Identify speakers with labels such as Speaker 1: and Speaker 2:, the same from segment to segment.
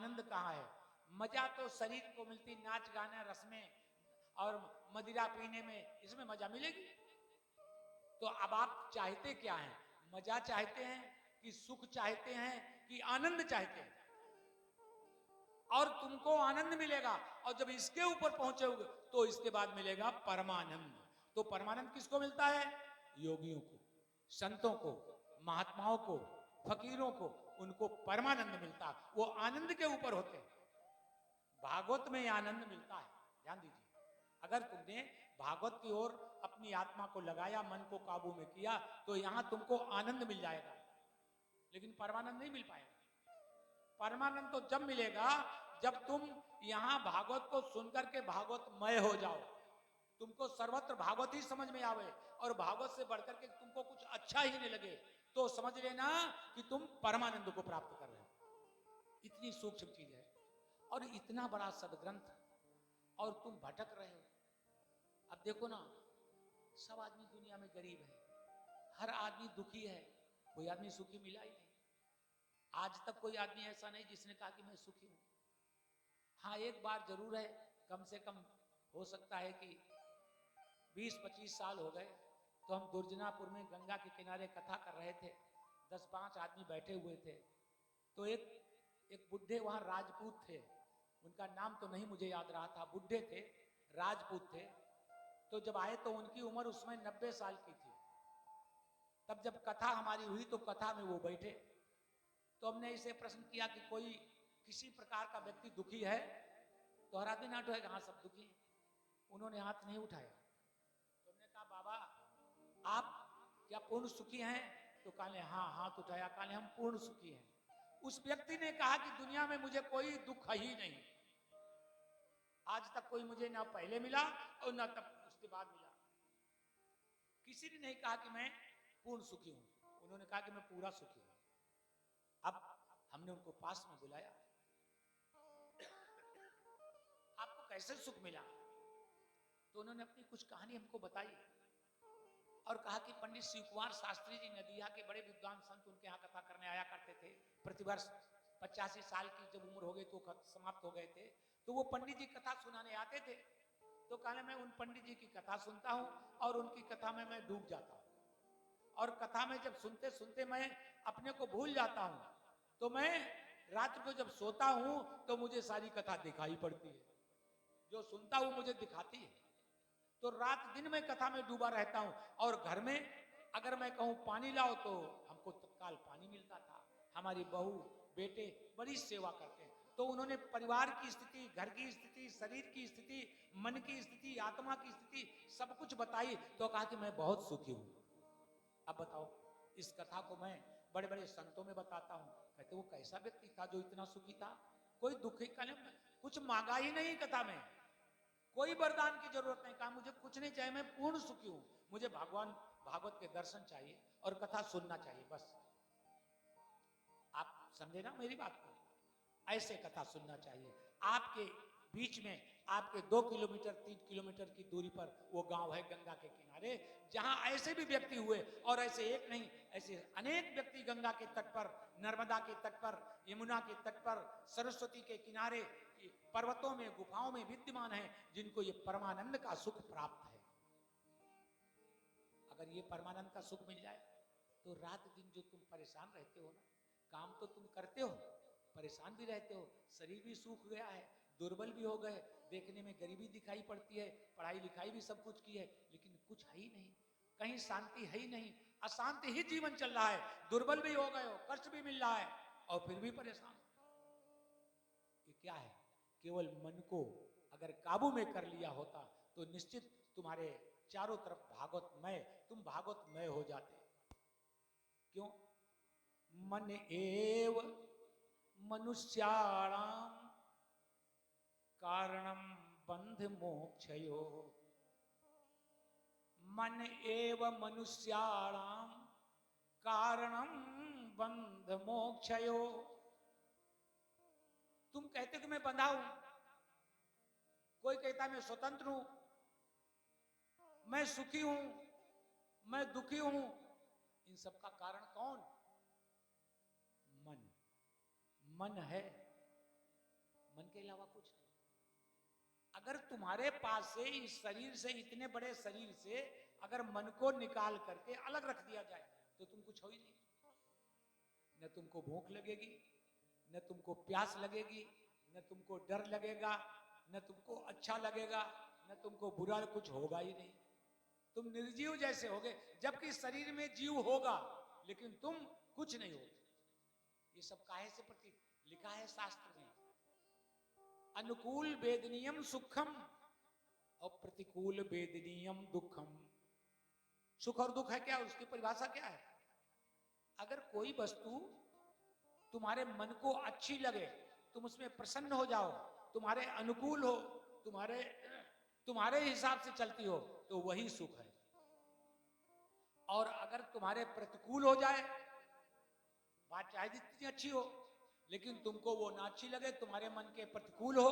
Speaker 1: आनंद कहाँ है? मजा तो शरीर को मिलती नाच गाना रस में और मदिरा पीने में, इसमें मजा मिलेगी। तो अब आप चाहते क्या हैं? मजा चाहते हैं कि सुख चाहते हैं कि आनंद चाहते हैं? और तुमको आनंद मिलेगा, और जब इसके ऊपर पहुंचोगे तो इसके बाद मिलेगा परमानंद। तो परमानंद किसको मिलता है? योगियों को, संतों को, महात्माओं को, फकीरों को, उनको परमानंद मिलता है। वो आनंद के ऊपर होते हैं। भागवत में आनंद मिलता है, ध्यान दीजिए। अगर तुमने भागवत की ओर अपनी आत्मा को लगाया, मन को काबू में किया, तो यहां तुमको आनंद मिल जाएगा, लेकिन परमानंद नहीं मिल पाएगा। परमानंद तो जब मिलेगा जब तुम यहां भागवत को सुनकर के भागवतमय हो जाओ, तुमको सर्वत्र भागवत ही समझ में आवे और भागवत से बढ़कर के तुमको कुछ अच्छा ही नहीं लगे, तो समझ लेना कि तुम परमानंद को प्राप्त कर रहे हो। इतनी सूक्ष्म चीज है और इतना बड़ा सदग्रंथ, और तुम भटक रहे हो। अब देखो ना, सब आदमी दुनिया में गरीब है, हर आदमी दुखी है, कोई आदमी सुखी मिला ही नहीं। आज तक कोई आदमी ऐसा नहीं जिसने कहा कि मैं सुखी हूं। हाँ, एक बार जरूर है, कम से कम हो सकता है कि 20-25 साल हो गए, तो हम दुर्जनापुर में गंगा के किनारे कथा कर रहे थे, 10-5 आदमी बैठे हुए थे। तो एक बुढ़े वहां राजपूत थे, उनका नाम तो नहीं मुझे याद रहा था, बुढ़े थे, राजपूत थे। तो जब आए तो उनकी उम्र उसमें 90 साल की थी। तब जब कथा हमारी हुई तो कथा में वो बैठे, तो हमने इसे प्रश्न किया कि कोई किसी प्रकार का व्यक्ति दुखी है? तो हर आदमी नाट होगा, हाँ सब दुखी हैं। उन्होंने हाथ नहीं उठाया। तो हमने कहा बाबा आप क्या पूर्ण सुखी हैं? तो कहने हाँ, हाथ उठाया, कहने हम पूर्ण सुखी हैं। उस व्यक्ति ने कहा कि दुनिया में मुझे कोई दुख ही नहीं, आज तक कोई मुझे ना पहले मिला और ना तब उसके बाद मिला। किसी ने नहीं कहा कि मैं पूर्ण सुखी हूं, उन्होंने कहा कि मैं पूरा सुखी हूं। अब हमने उनको पास में बुलाया, आपको कैसे सुख मिला? तो उन्होंने अपनी कुछ कहानी हमको बताई और कहा कि पंडित शिव कुमार शास्त्री जी नदिया के बड़े विद्वान संत उनके यहाँ कथा करने आया करते थे। प्रतिवर्ष 85 साल की जब उम्र हो गई तो समाप्त हो गए थे, तो वो पंडित जी कथा सुनाने आते थे। तो कहने मैं उन पंडित जी की कथा सुनता हूँ और उनकी कथा में मैं डूब जाता हूँ, और कथा में जब सुनते सुनते मैं अपने को भूल जाता हूँ, तो मैं रात को जब सोता हूँ तो मुझे सारी कथा दिखाई पड़ती है, जो सुनता हूँ मुझे दिखाती है। तो रात दिन में कथा में डूबा रहता हूं, और घर में अगर मैं कहूं पानी लाओ तो हमको तत्काल पानी मिलता था। हमारी बहू बेटे बड़ी सेवा करते हैं। तो उन्होंने परिवार की स्थिति, घर की स्थिति, शरीर की स्थिति, मन की स्थिति, आत्मा की स्थिति सब कुछ बताई, तो कहा कि मैं बहुत सुखी हूं। अब बताओ, इस कथा को मैं बड़े बड़े संतों में बताता हूं, कहते वो कैसा व्यक्ति था जो इतना सुखी था? कोई दुखी कुछ मांगा ही नहीं कथा में, कोई वरदान की जरूरत नहीं, कहा मुझे कुछ नहीं चाहिए, मैं पूर्ण सुखी हूं, मुझे भगवान भागवत के दर्शन चाहिए और कथा सुनना चाहिए, बस। आप समझे ना मेरी बात को? ऐसे कथा सुनना चाहिए। आपके बीच में, आपके 2 किलोमीटर 3 किलोमीटर की दूरी पर वो गांव है गंगा के किनारे, जहां ऐसे भी व्यक्ति हुए, और ऐसे एक नहीं, ऐसे अनेक व्यक्ति गंगा के तट पर, नर्मदा के तट पर, यमुना के तट पर, सरस्वती के किनारे, पर्वतों में, गुफाओं में विद्यमान है, जिनको ये परमानंद का सुख प्राप्त है। अगर ये परमानंद का सुख मिल जाए तो रात दिन जो तुम परेशान रहते हो ना, काम तो तुम करते हो, परेशान भी रहते हो, शरीर भी सूख गया है, दुर्बल भी हो गए, देखने में गरीबी दिखाई पड़ती है, पढ़ाई लिखाई भी सब कुछ की है, लेकिन कुछ है ही नहीं, कहीं शांति है ही नहीं, अशांति ही जीवन चल रहा है, दुर्बल भी हो गए हो, कष्ट भी मिल रहा है, और फिर भी परेशान। ये क्या है? केवल मन को अगर काबू में कर लिया होता तो निश्चित तुम्हारे चारों तरफ भागवतमय, तुम भागवतमय हो जाते। क्यों? मन एव मनुष्याणाम कारणम बंध मोक्षयो। मन एव मनुष्याणाम कारणम बंध मोक्षयो। तुम कहते कि मैं बंधा हूं, कोई कहता मैं स्वतंत्र हूं, मैं सुखी हूं, मैं दुखी हूं, इन सब का कारण कौन? मन। मन है मन के अलावा कुछ नहीं। अगर तुम्हारे पास से इस शरीर से, इतने बड़े शरीर से अगर मन को निकाल करके अलग रख दिया जाए तो तुम कुछ हो ही नहीं। न तुमको भूख लगेगी, न तुमको प्यास लगेगी, न तुमको डर लगेगा, न तुमको अच्छा लगेगा, न तुमको बुरा, कुछ होगा ही नहीं। तुम निर्जीव जैसे होगे, जबकि शरीर में जीव होगा लेकिन तुम कुछ नहीं हो। ये सब काहे से प्रतीक लिखा है शास्त्र में, अनुकूल वेदनीयम सुखम और प्रतिकूल वेदनीयम दुखम। सुख और दुख है क्या, उसकी परिभाषा क्या है? अगर कोई वस्तु तुम्हारे मन को अच्छी लगे, तुम उसमें प्रसन्न हो जाओ, तुम्हारे अनुकूल हो, तुम्हारे हिसाब से चलती हो, तो वही सुख है। और अगर तुम्हारे प्रतिकूल हो जाए, बात चाहे जितनी अच्छी हो, लेकिन तुमको वो ना अच्छी लगे, तुम्हारे मन के प्रतिकूल हो,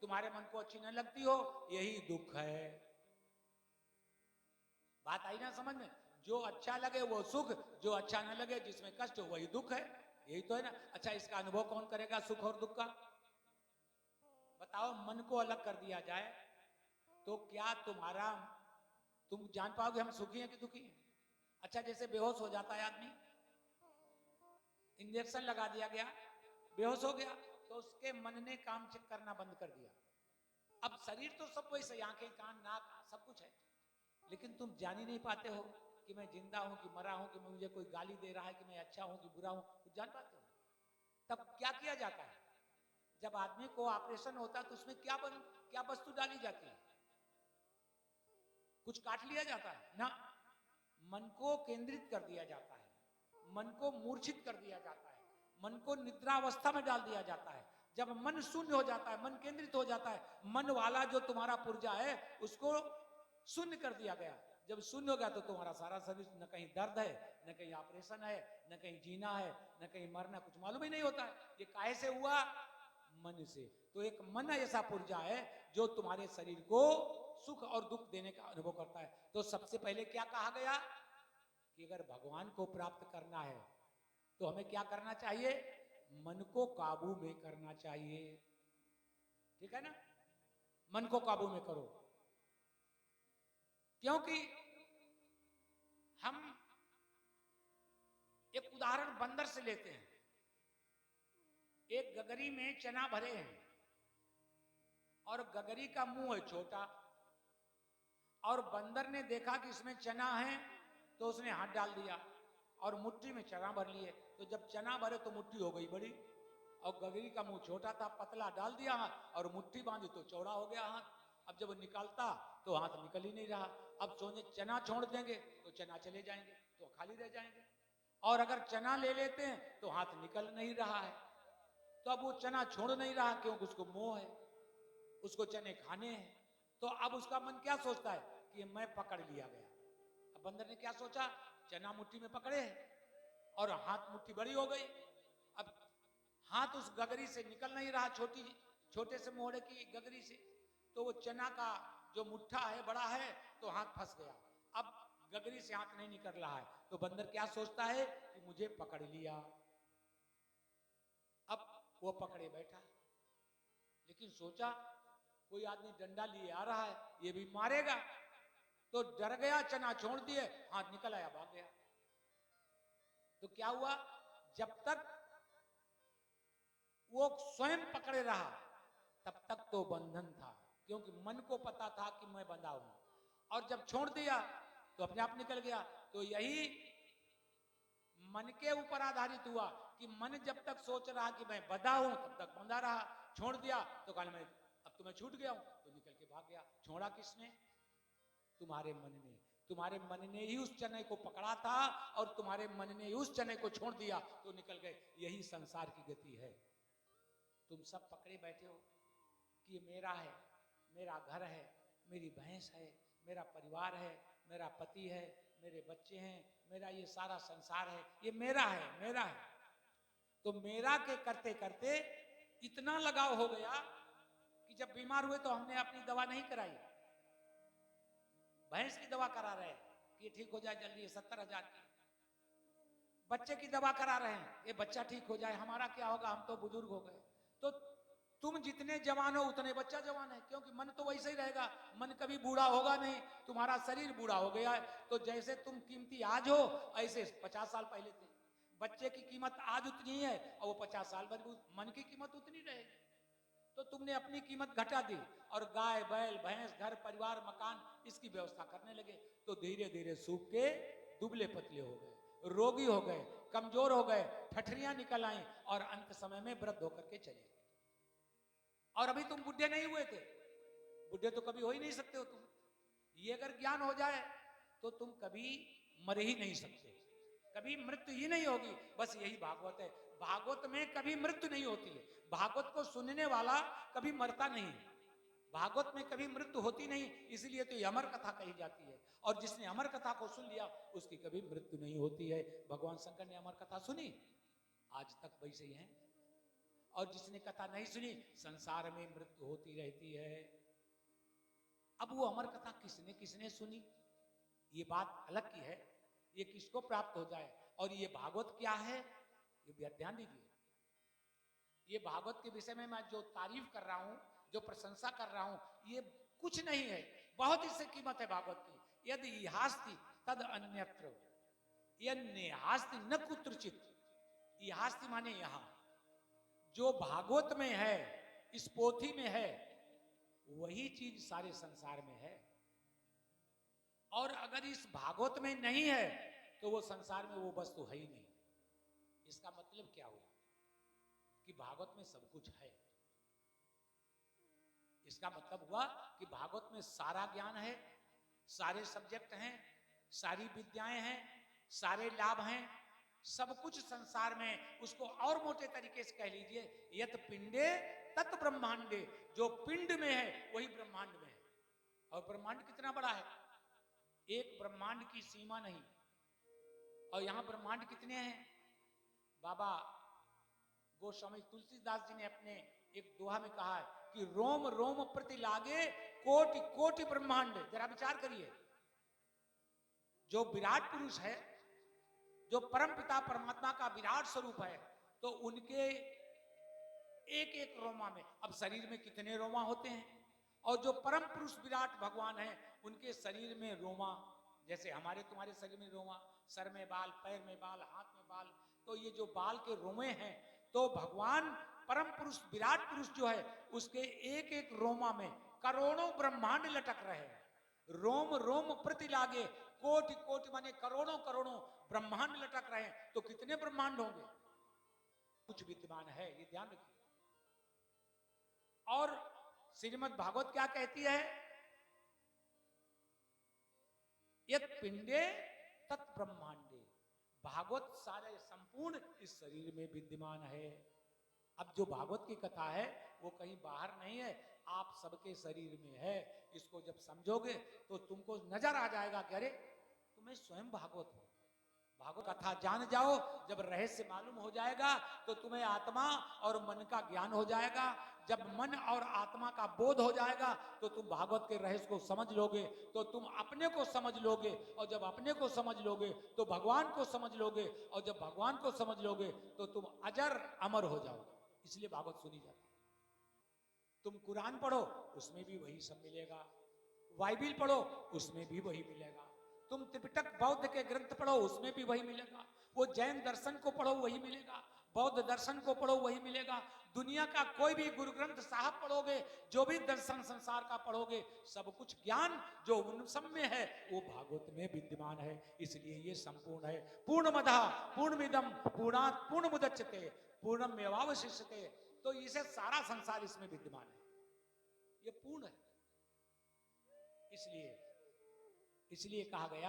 Speaker 1: तुम्हारे मन को अच्छी न लगती हो, यही दुख है। बात आई ना समझ में? जो अच्छा लगे वो सुख, जो अच्छा न लगे, जिसमें कष्ट हो, वही दुख है। यही तो है ना। अच्छा, इसका अनुभव कौन करेगा सुख और दुख का? बताओ, मन को अलग कर दिया जाए तो क्या तुम जान पाओगे हम सुखी हैं कि दुखी हैं? अच्छा, जैसे बेहोश हो जाता है आदमी, इंजेक्शन लगा दिया गया, बेहोश हो गया, तो उसके मन ने काम करना बंद कर दिया। अब शरीर तो सब वैसे, आंखें, कान, नाक, सब कुछ है, लेकिन तुम जान ही नहीं पाते हो कि मैं जिंदा हूं कि मरा हूं, कि मुझे कोई गाली दे रहा है, कि मैं अच्छा हूं कि बुरा हूं, कुछ जान पाते हो? तब क्या किया जाता है? जब आदमी को ऑपरेशन होता है तो उसमें क्या वस्तु डाली जाती है? कुछ काट लिया जाता है ना, मन को केंद्रित कर दिया जाता है, मन को मूर्छित कर दिया जाता है, मन को निद्रावस्था में डाल दिया जाता है। जब मन शून्य हो जाता है, मन केंद्रित हो जाता है, मन वाला जो तुम्हारा पुर्जा है उसको शून्य कर दिया गया। जब शून्य हो गया तो तुम्हारा सारा शरीर, न कहीं दर्द है, न कहीं ऑपरेशन है, न कहीं जीना है, न कहीं मरना, कुछ मालूम ही नहीं होता है। ये काहे से हुआ? मन से। तो एक मन ऐसा पुर्जा है जो तुम्हारे शरीर को सुख और दुख देने का अनुभव करता है। तो सबसे पहले क्या कहा गया कि अगर भगवान को प्राप्त करना है तो हमें क्या करना चाहिए? मन को काबू में करना चाहिए। ठीक है ना? मन को काबू में करो, क्योंकि हम एक उदाहरण बंदर से लेते हैं। एक गगरी में चना भरे हैं और गगरी का मुंह है छोटा, और बंदर ने देखा कि इसमें चना है तो उसने हाथ डाल दिया और मुट्ठी में चना भर लिए। तो जब चना भरे तो मुट्ठी हो गई बड़ी, और गगरी का मुंह छोटा था, पतला डाल दिया हाथ और मुट्ठी बांधी तो चौड़ा हो गया हाथ। अब जब निकालता तो हाथ निकल ही नहीं रहा। अब सोचे चना छोड़ देंगे तो चना चले जाएंगे, तो खाली रह जाएंगे, और अगर चना ले लेते हैं तो हाथ निकल नहीं रहा है। तो अब वो चना छोड़ नहीं रहा, क्योंकि उसको मोह है, उसको चने खाने हैं। तो अब उसका मन क्या सोचता है कि मैं पकड़ लिया गया। अब बंदर ने क्या सोचा, चना मुट्ठी में पकड़े और हाथ मुट्ठी बड़ी हो गई। अब हाथ उस गगरी से निकल नहीं रहा, छोटे से मोहड़े की गगरी से, तो वो चना का जो मुट्ठा है बड़ा है, तो हाथ फंस गया। अब गगरी से हाथ नहीं निकल रहा है, तो बंदर क्या सोचता है कि मुझे पकड़ लिया। अब वो पकड़े बैठा, लेकिन सोचा कोई आदमी डंडा लिए आ रहा है, ये भी मारेगा, तो डर गया, चना छोड़ दिए, हाथ निकल आया, भाग गया। तो क्या हुआ, जब तक वो स्वयं पकड़े रहा तब तक तो बंधन था, क्योंकि मन को पता था कि मैं बंधा हूं, और जब छोड़ दिया तो अपने आप निकल गया। तो यही मन के ऊपर आधारित हुआ कि मन जब तक सोच रहा कि मैं बंधा हूं तब तक बंधा रहा, छोड़ दिया तो कहा मैं अब तो मैं छूट गया हूं, तो निकल के भाग गया। छोड़ा किसने? तुम्हारे मन ने। तुम्हारे मन ने ही उस चने को पकड़ा था और तुम्हारे मन ने ही उस चने को छोड़ दिया तो निकल गए। यही संसार की गति है। तुम सब पकड़े बैठे हो कि ये मेरा है, मेरा घर है, मेरी भैंस है, मेरा परिवार है, मेरा पति है, मेरे बच्चे हैं, मेरा ये सारा संसार है, ये मेरा है, मेरा है। तो मेरा के करते करते इतना लगाव हो गया कि जब बीमार हुए तो हमने अपनी दवा नहीं कराई, भैंस की दवा करा रहे कि ये ठीक हो जाए जल्दी, 70,000 की। बच्चे की दवा करा रहे हैं, ये बच्चा ठीक हो जाए, हमारा क्या होगा, हम तो बुजुर्ग हो गए। तो तुम जितने जवान हो उतने बच्चा जवान है, क्योंकि मन तो वैसे ही रहेगा, मन कभी बूढ़ा होगा नहीं। तुम्हारा शरीर बूढ़ा हो गया है, तो जैसे तुम कीमती आज हो ऐसे 50 साल पहले थे। बच्चे की कीमत आज उतनी है और वो 50 साल बाद मन की कीमत उतनी रहेगी। तो तुमने अपनी कीमत घटा दी और गाय बैल भैंस घर परिवार मकान इसकी व्यवस्था करने लगे, तो धीरे धीरे सूख के दुबले पतले हो गए, रोगी हो गए, कमजोर हो गए, ठठरियां निकल आई और अंत समय में वृद्ध होकर के चले गए। और अभी तुम बुढ़े नहीं हुए थे, बुढ़े तो कभी हो ही नहीं सकते हो तुम। ये अगर ज्ञान हो जाए तो तुम कभी मर ही नहीं सकते, कभी मृत्यु ही नहीं होगी। बस यही भागवत है। भागवत में कभी मृत्यु नहीं होती है। भागवत को सुनने वाला कभी मरता नहीं, भागवत में कभी मृत्यु होती नहीं, इसलिए तो ये अमर कथा कही जाती है। और जिसने अमर कथा को सुन लिया उसकी कभी मृत्यु नहीं होती है। भगवान शंकर ने अमर कथा सुनी, आज तक वैसे ही है। और जिसने कथा नहीं सुनी, संसार में मृत्यु होती रहती है। अब वो अमर कथा किसने किसने सुनी ये बात अलग की है, ये किसको प्राप्त हो जाए। और ये भागवत क्या है ये ध्यान दीजिए। ये भागवत के विषय में मैं जो तारीफ कर रहा हूं, जो प्रशंसा कर रहा हूं, ये कुछ नहीं है, बहुत इससे कीमत है भागवत की। यदि इहास्ति तद अन्यत्र, यन्नेहास्ति न कुत्रचित। इहास्ति माने यहां, जो भागवत में है, इस पोथी में है, वही चीज सारे संसार में है। और अगर इस भागवत में नहीं है तो वो संसार में वो वस्तु है ही नहीं। इसका मतलब क्या हुआ कि भागवत में सब कुछ है। इसका मतलब हुआ कि भागवत में सारा ज्ञान है, सारे सब्जेक्ट हैं, सारी विद्याएं हैं, सारे लाभ हैं, सब कुछ संसार में। उसको और मोटे तरीके से कह लीजिए, यत पिंडे तत् ब्रह्मांडे। जो पिंड में है वही ब्रह्मांड में है। और ब्रह्मांड कितना बड़ा है, एक ब्रह्मांड की सीमा नहीं। और यहां ब्रह्मांड कितने हैं, बाबा गोस्वामी तुलसीदास जी ने अपने एक दोहा में कहा है कि रोम रोम प्रति लागे कोटि कोटि ब्रह्मांड। जरा विचार करिए, जो विराट पुरुष है, जो परम पिता परमात्मा का विराट स्वरूप है, तो उनके एक एक रोमा में, अब शरीर में कितने रोमा होते हैं, और जो परम पुरुष विराट भगवान है उनके शरीर में रोमा, जैसे हमारे तुम्हारे शरीर में रोमा, सर में बाल, पैर में बाल, हाथ में बाल, तो ये जो बाल के रोमे हैं, तो भगवान परम पुरुष विराट पुरुष जो है उसके एक एक रोमा में करोड़ों ब्रह्मांड लटक रहे हैं। रोम रोम प्रति लागे कोटि कोटि माने करोड़ों करोड़ों ब्रह्मांड लटक रहे हैं। तो कितने ब्रह्मांड होंगे, कुछ विद्यमान है, ये ध्यान रखिए। और श्रीमद् भागवत क्या कहती है, यत पिंडे तत् ब्रह्मांडे। भागवत सारे संपूर्ण इस शरीर में विद्यमान है। अब जो भागवत की कथा है वो कहीं बाहर नहीं है, आप सबके शरीर में है। इसको जब समझोगे तो तुमको नजर आ जाएगा कि अरे तुम्हें स्वयं भागवत हो। भागवत कथा जान जाओ, जब रहस्य मालूम हो जाएगा तो तुम्हें आत्मा और मन का ज्ञान हो जाएगा। जब मन और आत्मा का बोध हो जाएगा तो तुम भागवत के रहस्य को समझ लोगे, तो तुम अपने को समझ लोगे, और जब अपने को समझ लोगे तो भगवान को समझ लोगे, और जब भगवान को समझ लोगे तो तुम अजर अमर हो जाओगे। इसलिए भागवत सुनी जाती है। तुम कुरान पढ़ो उसमें भी वही सब मिलेगा, बाइबिल पढ़ो उसमें भी वही मिलेगा, तुम त्रिपिटक बौद्ध के ग्रंथ पढ़ो उसमें भी वही मिलेगा, वो जैन दर्शन को पढ़ो वही मिलेगा, बौद्ध दर्शन को पढ़ो वही मिलेगा। दुनिया का कोई भी गुरु ग्रंथ साहब पढ़ोगे, जो भी दर्शन संसार का पढ़ोगे, सब कुछ ज्ञान जो उन सब में है वो भागवत में विद्यमान है। इसलिए ये संपूर्ण है। पूर्णमदः पूर्णमिदं पूर्णात् पूर्णमुदच्यते पूर्णमेवावशिष्यते। तो इसे सारा संसार इसमें विद्यमान है, ये पूर्ण है। इसलिए कहा गया